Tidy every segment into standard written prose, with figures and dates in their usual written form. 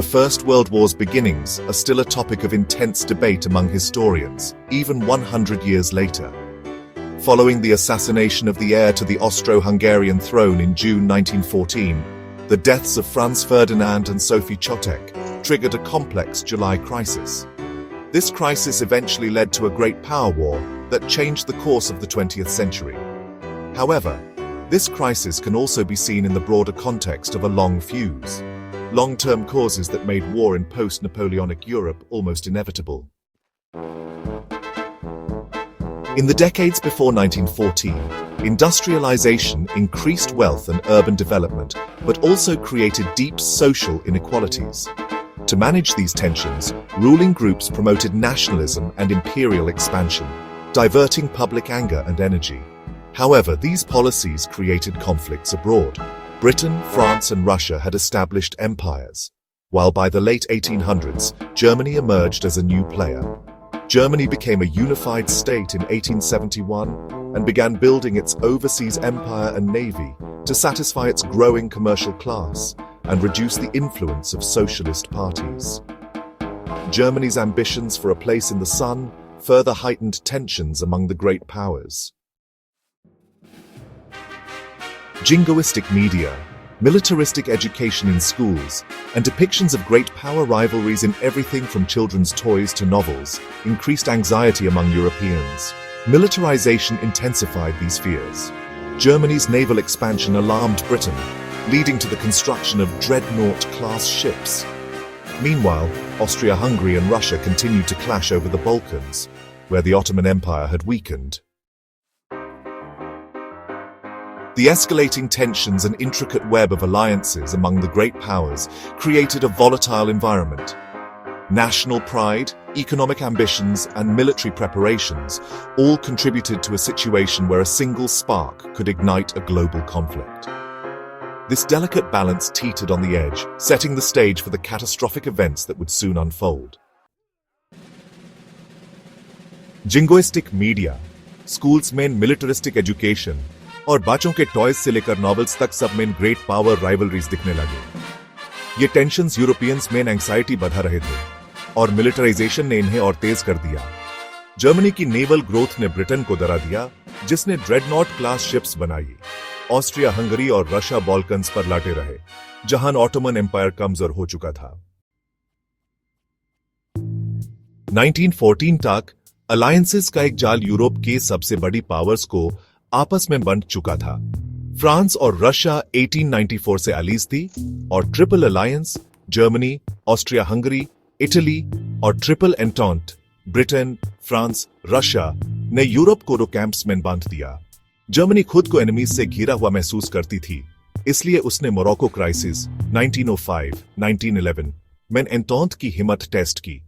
The First World War's beginnings are still a topic of intense debate among historians, even 100 years later. Following the assassination of the heir to the Austro-Hungarian throne in June 1914, the deaths of Franz Ferdinand and Sophie Chotek triggered a complex July crisis. This crisis eventually led to a great power war that changed the course of the 20th century. However, this crisis can also be seen in the broader context of a long fuse, long-term causes that made war in post-Napoleonic Europe almost inevitable. In the decades before 1914, industrialization increased wealth and urban development, but also created deep social inequalities. To manage these tensions, ruling groups promoted nationalism and imperial expansion, diverting public anger and energy. However, these policies created conflicts abroad. Britain, France, and Russia had established empires, while by the late 1800s, Germany emerged as a new player. Germany became a unified state in 1871 and began building its overseas empire and navy to satisfy its growing commercial class and reduce the influence of socialist parties. Germany's ambitions for a place in the sun further heightened tensions among the great powers. Jingoistic media, militaristic education in schools, and depictions of great power rivalries in everything from children's toys to novels increased anxiety among Europeans. Militarization intensified these fears. Germany's naval expansion alarmed Britain, leading to the construction of dreadnought-class ships. Meanwhile, Austria-Hungary and Russia continued to clash over the Balkans, where the Ottoman Empire had weakened. The escalating tensions and intricate web of alliances among the great powers created a volatile environment. National pride, economic ambitions, and military preparations all contributed to a situation where a single spark could ignite a global conflict. This delicate balance teetered on the edge, setting the stage for the catastrophic events that would soon unfold. Jingoistic media, schools में militaristic education, और बच्चों के toys से लेकर novels तक सब में great power rivalries दिखने लगे। ये टेंशन्स यूरोपियंस में एंग्जाइटी बढ़ा रहे थे और मिलिटराइजेशन ने इन्हें और तेज कर दिया। जर्मनी की नेवल ग्रोथ ने ब्रिटेन को डरा दिया, जिसने ड्रेडनॉट क्लास शिप्स बनाई। ऑस्ट्रिया हंगरी और रशिया बाल्कन्स पर लाटे रहे, जहां ऑटोमन एम्पायर कमजोर हो चुका था। 1914 तक अलायंसेस का एक जाल यूरोप के सबसे बड़ी पावर्स को आपस में बंट चुका था। फ्रांस और रशिया 1894 से अलीज थी और triple alliance Germany, Austria Hungary, Italy और ट्रिपल एंटॉन्ट ब्रिटेन, फ्रांस, रशिया ने यूरोप को कैंप्स में बांध दिया। जर्मनी खुद को एनिमीज से घिरा हुआ महसूस करती थी, इसलिए उसने मोरक्को क्राइसिस 1905-1911 में एंटॉन्ट की हिम्मत टेस्ट की।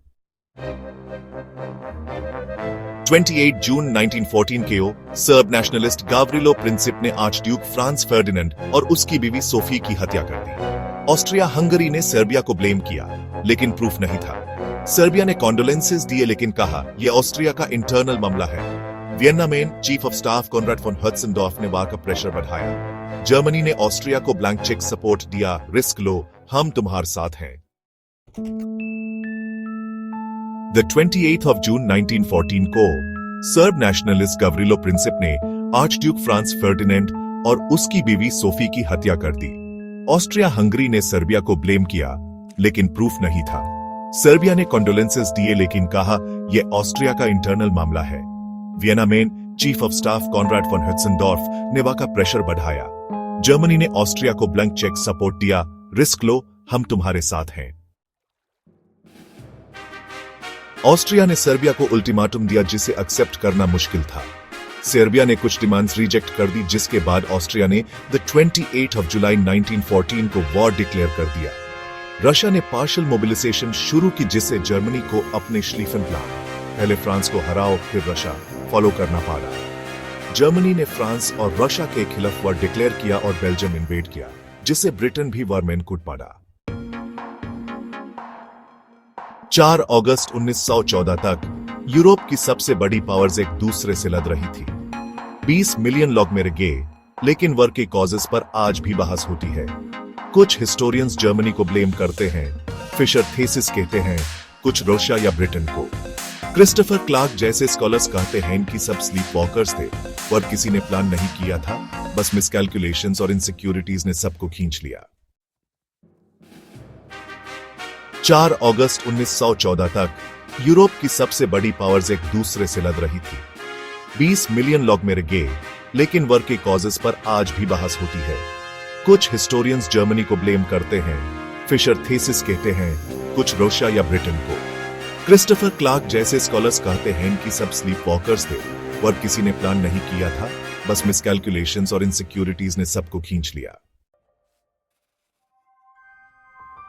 28 जून 1914 को सर्ब नेशनलिस्ट गावरिलो प्रिंसिप ने आर्चड्यूक फ्रांस फर्डिनेंड और उसकी बीवी सोफी की हत्या कर दी। ऑस्ट्रिया हंगरी ने सर्बिया को ब्लेम किया, लेकिन प्रूफ नहीं था। सर्बिया ने कॉन्डोलेंसेस दिए, लेकिन कहा यह ऑस्ट्रिया का इंटरनल मामला है। वियना में chief of staff Conrad von Hotzendorf ने वार का प्रेशर बढ़ाया। जर्मनी ने ऑस्ट्रिया को ब्लैंक चेक सपोर्ट दिया, रिस्क लो, हम तुम्हारे साथ हैं। The 28th of June 1914 को सर्ब नेशनलिस्ट गावरिलो प्रिंसिप ने आर्चड्यूक फ्रांस फर्डिनेंड और उसकी बीवी सोफी की हत्या कर दी। ऑस्ट्रिया हंगरी ने सर्बिया को ब्लेम किया, लेकिन प्रूफ नहीं था। सर्बिया ने कॉन्डोलेंसेस दिए, लेकिन कहा यह ऑस्ट्रिया का इंटरनल मामला है। वियना में chief of staff Conrad von Hotzendorf ने वहां का प्रेशर बढ़ाया। जर्मनी ने ऑस्ट्रिया को ब्लैंक चेक सपोर्ट दिया, रिस्क लो, हम तुम्हारे साथ हैं। ऑस्ट्रिया ने सर्बिया को अल्टीमेटम दिया, जिसे एक्सेप्ट करना मुश्किल था। सर्बिया ने कुछ डिमांड्स रिजेक्ट कर दी, जिसके बाद ऑस्ट्रिया ने 28 of July 1914 को वॉर डिक्लेयर कर दिया। रशिया ने पार्शियल मोबिलाइजेशन शुरू की, जिससे जर्मनी को अपने श्लीफन प्लान, पहले फ्रांस को हराओ फिर रशिया, फॉलो करना पड़ा। जर्मनी ने फ्रांस और रशिया के खिलाफ वॉर डिक्लेयर किया और बेल्जियम इन्वेड किया, जिससे ब्रिटेन भी वॉर में कूद पड़ा। 4 अगस्त 1914 तक यूरोप की सबसे बड़ी पावर्स एक दूसरे से लड़ रही थी। 20 मिलियन लोग मर गए, लेकिन वॉर के कॉजेस पर आज भी बहस होती है। कुछ हिस्टोरियंस जर्मनी को ब्लेम करते हैं, फिशर थीसिस कहते हैं, कुछ रशिया या ब्रिटेन को। क्रिस्टोफर क्लार्क जैसे स्कॉलर्स कहते हैं इनकी सब स्लीप वॉकर्स थे और किसी ने प्लान नहीं किया था, बस मिसकैलकुलेशंस और इनसिक्योरिटीज ने सबको खींच लिया। 4 अगस्त 1914 तक यूरोप की सबसे बड़ी पावर्स एक दूसरे से लड़ रही थी। 20 मिलियन लोग मर गए, लेकिन वॉर के कॉजेस पर आज भी बहस होती है। कुछ हिस्टोरियंस जर्मनी को ब्लेम करते हैं, फिशर थीसिस कहते हैं, कुछ रशिया या ब्रिटेन को। क्रिस्टोफर क्लार्क जैसे स्कॉलर्स कहते हैं इनकी सब स्लीप वॉकर्स थे और किसी ने प्लान नहीं किया था, बस मिसकैलकुलेशंस और इनसिक्योरिटीज ने सबको खींच लिया।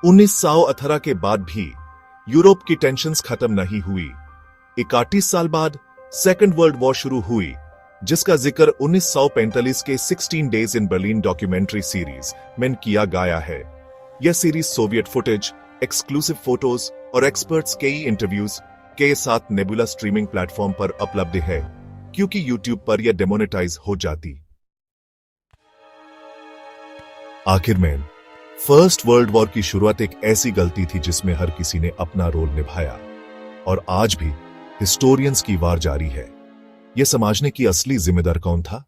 1918 के बाद भी यूरोप की टेंशन्स खत्म नहीं हुई। 31 साल बाद सेकेंड वर्ल्ड वॉर शुरू हुई, जिसका जिक्र 1945 के 16 days in Berlin documentary series में किया गया है। यह series Soviet footage, exclusive photos और एक्सपर्ट्स के इंटरव्यूज के साथ नेबुला स्ट्रीमिंग प्लेटफॉर्म पर उपलब्ध है, क्योंकि यूट्यूब पर यह डेमोनेटाइज हो जाती। आखिर में फर्स्ट वर्ल्ड वॉर की शुरुआत एक ऐसी गलती थी जिसमें हर किसी ने अपना रोल निभाया, और आज भी हिस्टोरियंस की वार जारी है। यह समझने की असली जिम्मेदार कौन था?